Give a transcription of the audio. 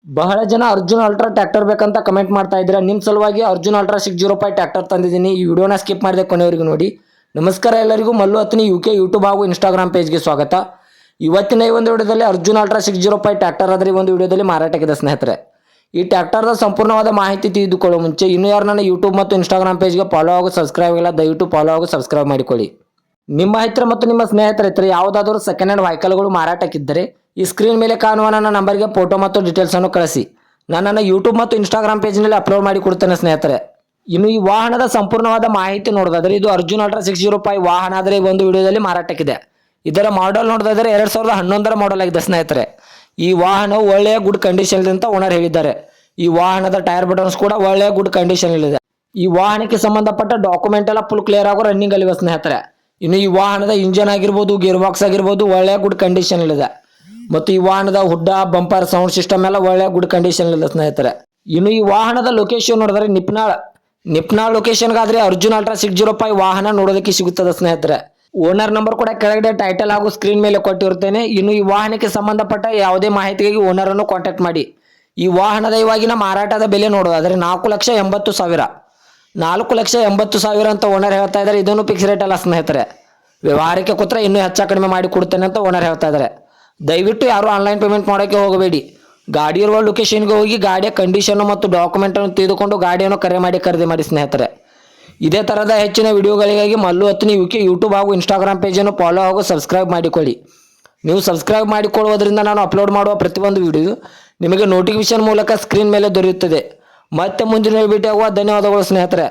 ಬಹಳ ಜನ Arjun ultra tractor ಬೇಕಂತ ಕಮೆಂಟ್ ಮಾಡ್ತಾ ಇದ್ದೀರಾ. ನಿಮ್ಮ ಸಲುವಾಗಿ ಅರ್ಜುನ್ ಅಲ್ಟ್ರಾ 605 ಟ್ರ್ಯಾಕ್ಟರ್ ತಂದಿದ್ದೀನಿ. ಈ ವಿಡಿಯೋನ ಸ್ಕಿಪ್ ಮಾಡಿದೆ ಕೊನೆವರೆಗೂ ನೋಡಿ. ನಮಸ್ಕಾರ ಎಲ್ಲರಿಗೂ, ಮಲ್ಲು ಹತ್ನಿ UK ಯೂಟ್ಯೂಬ್ ಹಾಗೂ ಇನ್ಸ್ಟಾಗ್ರಾಮ್ ಪೇಜ್ಗೆ ಸ್ವಾಗತ. ಇವತ್ತಿನ ಈ ಒಂದು ವಿಡಿಯೋದಲ್ಲಿ ಅರ್ಜುನ್ ಅಲ್ಟ್ರಾ 605 ಟ್ರ್ಯಾಕ್ಟರ್ ಆದರೆ ಈ ಒಂದು ವಿಡಿಯೋದಲ್ಲಿ ಮಾರಾಟಕ್ಕಿದೆ ಸ್ನೇಹಿತರೆ. ಈ ಟ್ರ್ಯಾಕ್ಟರ್ದ ಸಂಪೂರ್ಣವಾದ ಮಾಹಿತಿ ತಿಳಿದುಕೊಳ್ಳುವ ಮುಂಚೆ ಇನ್ನೂ ಯಾರು ನನ್ನ ಯೂಟ್ಯೂಬ್ ಮತ್ತು ಇನ್ಸ್ಟಾಗ್ರಾಮ್ ಪೇಜ್ಗೆ ಫಾಲೋ ಹಾಗೂ ಸಬ್ಸ್ಕ್ರೈಬ್ ಆಗಿಲ್ಲ, ದಯವಿಟ್ಟು ಫಾಲೋ ಹಾಗೂ ಸಬ್ಸ್ಕ್ರೈಬ್ ಮಾಡಿಕೊಳ್ಳಿ. ನಿಮ್ಮ ಹತ್ತಿರ ಮತ್ತು ನಿಮ್ಮ ಸ್ನೇಹಿತರ ಹತ್ತಿರ ಯಾವುದಾದರೂ ಸೆಕೆಂಡ್ ಹ್ಯಾಂಡ್ ವೆಹಿಕಲ್ಗಳು ಮಾರಾಟಕ್ಕಿದ್ದರೆ ಈ ಸ್ಕ್ರೀನ್ ಮೇಲೆ ಕಾಣುವ ನನ್ನ ನಂಬರ್ಗೆ ಫೋಟೋ ಮತ್ತು ಡೀಟೇಲ್ಸನ್ನು ಕಳಿಸಿ. ನಾನು ನನ್ನ ಯೂಟ್ಯೂಬ್ ಮತ್ತು ಇನ್ಸ್ಟಾಗ್ರಾಮ್ ಪೇಜ್ನಲ್ಲಿ ಅಪ್ಲೋಡ್ ಮಾಡಿ ಕೊಡ್ತೇನೆ ಸ್ನೇಹಿತರೆ. ಇನ್ನು ಈ ವಾಹನದ ಸಂಪೂರ್ಣವಾದ ಮಾಹಿತಿ ನೋಡೋದಾದರೆ ಇದು ಅರ್ಜುನ್ ಅಲ್ಟ್ರಾ 605 ವಾಹನ ಆದರೆ ಈ ಒಂದು ವಿಡಿಯೋದಲ್ಲಿ ಮಾರಾಟಕ್ಕಿದೆ. ಇದರ ಮಾಡೆಲ್ ನೋಡೋದಾದರೆ 2011 ಮಾಡೆಲ್ ಆಗಿದೆ ಸ್ನೇಹಿತರೆ. ಈ ವಾಹನವು ಒಳ್ಳೆಯ ಗುಡ್ ಕಂಡೀಷನ್ ಅಂತ ಓನರ್ ಹೇಳಿದ್ದಾರೆ. ಈ ವಾಹನದ ಟೈರ್ ಬಟನ್ಸ್ ಕೂಡ ಒಳ್ಳೆಯ ಗುಡ್ ಕಂಡೀಷನ್ ಇದೆ. ಈ ವಾಹನಕ್ಕೆ ಸಂಬಂಧಪಟ್ಟ ಡಾಕ್ಯುಮೆಂಟ್ ಎಲ್ಲ ಫುಲ್ ಕ್ಲಿಯರ್ ಆಗೋ ರನ್ನಿಂಗ್ ಅಲ್ಲಿವೆ ಸ್ನೇಹಿತರೆ. ಇನ್ನು ಈ ವಾಹನದ ಇಂಜನ್ ಆಗಿರ್ಬೋದು, ಗೇರ್ ಬಾಕ್ಸ್ ಆಗಿರ್ಬೋದು ಒಳ್ಳೆಯ ಗುಡ್ ಕಂಡೀಷನ್ ಇದೆ. ಮತ್ತು ಈ ವಾಹನದ ಹುಡ್ಡ, ಬಂಪರ್, ಸೌಂಡ್ ಸಿಸ್ಟಮ್ ಎಲ್ಲ ಒಳ್ಳೆಯ ಗುಡ್ ಕಂಡೀಷನ್ ಇದೆ ಸ್ನೇಹಿತರೆ. ಇನ್ನು ಈ ವಾಹನದ ಲೊಕೇಶನ್ ನೋಡಿದ್ರೆ ನಿಪ್ನಾಳ್ ಲೊಕೇಶನ್ಗಾದ್ರೆ ಅರ್ಜುನ್ ಅಲ್ಟ್ರಾ 605 ವಾಹನ ನೋಡೋದಕ್ಕೆ ಸಿಗುತ್ತದೆ ಸ್ನೇಹಿತರೆ. ಓನರ್ ನಂಬರ್ ಕೂಡ ಕೆಳಗಡೆ ಟೈಟಲ್ ಹಾಗೂ ಸ್ಕ್ರೀನ್ ಮೇಲೆ ಕೊಟ್ಟಿರುತ್ತೇನೆ. ಇನ್ನು ಈ ವಾಹನಕ್ಕೆ ಸಂಬಂಧಪಟ್ಟ ಯಾವುದೇ ಮಾಹಿತಿಗಾಗಿ ಓನರ್ ಅನ್ನು ಕಾಂಟ್ಯಾಕ್ಟ್ ಮಾಡಿ. ಈ ವಾಹನದ ಇವಾಗಿನ ಮಾರಾಟದ ಬೆಲೆ ನೋಡೋದಾದ್ರೆ 4,80,000 4,80,000 ಅಂತ ಓನರ್ ಹೇಳ್ತಾ ಇದ್ದಾರೆ. ಇದನ್ನು ಫಿಕ್ಸ್ ರೇಟ್ ಅಲ್ಲ ಸ್ನೇಹಿತರೆ. ವ್ಯವಹಾರಕ್ಕೆ ಕೂತ್ರೆ ಇನ್ನೂ ಹೆಚ್ಚು ಕಡಿಮೆ ಮಾಡಿ ಕೊಡ್ತೇನೆ ಅಂತ ಓನರ್ ಹೇಳ್ತಾ ಇದ್ದಾರೆ. ದಯವಿಟ್ಟು ಯಾರು ಆನ್ಲೈನ್ ಪೇಮೆಂಟ್ ಮಾಡೋಕ್ಕೆ ಹೋಗಬೇಡಿ. ಗಾಡಿ ಇರುವ ಲೊಕೇಶನ್ಗೆ ಹೋಗಿ ಗಾಡಿಯ ಕಂಡೀಷನ್ ಮತ್ತು ಡಾಕ್ಯುಮೆಂಟನ್ನು ತೆಗೆದುಕೊಂಡು ಗಾಡಿಯನ್ನು ಕರೆ ಮಾಡಿ ಖರೀದಿ ಮಾಡಿ ಸ್ನೇಹಿತರೆ. ಇದೇ ಥರದ ಹೆಚ್ಚಿನ ವಿಡಿಯೋಗಳಿಗಾಗಿ ಮಲ್ಲು ಹತ್ನಿ UK ಯೂಟ್ಯೂಬ್ ಹಾಗೂ ಇನ್ಸ್ಟಾಗ್ರಾಮ್ ಪೇಜನ್ನು ಫಾಲೋ ಹಾಗೂ ಸಬ್ಸ್ಕ್ರೈಬ್ ಮಾಡಿಕೊಳ್ಳಿ. ನೀವು ಸಬ್ಸ್ಕ್ರೈಬ್ ಮಾಡಿಕೊಳ್ಳುವುದರಿಂದ ನಾನು ಅಪ್ಲೋಡ್ ಮಾಡುವ ಪ್ರತಿಯೊಂದು ವಿಡಿಯೋ ನಿಮಗೆ ನೋಟಿಫಿಕೇಶನ್ ಮೂಲಕ ಸ್ಕ್ರೀನ್ ಮೇಲೆ ದೊರೆಯುತ್ತದೆ. ಮತ್ತೆ ಮುಂದಿನ ಭೇಟಿಯಾಗುವ. ಧನ್ಯವಾದಗಳು ಸ್ನೇಹಿತರೆ.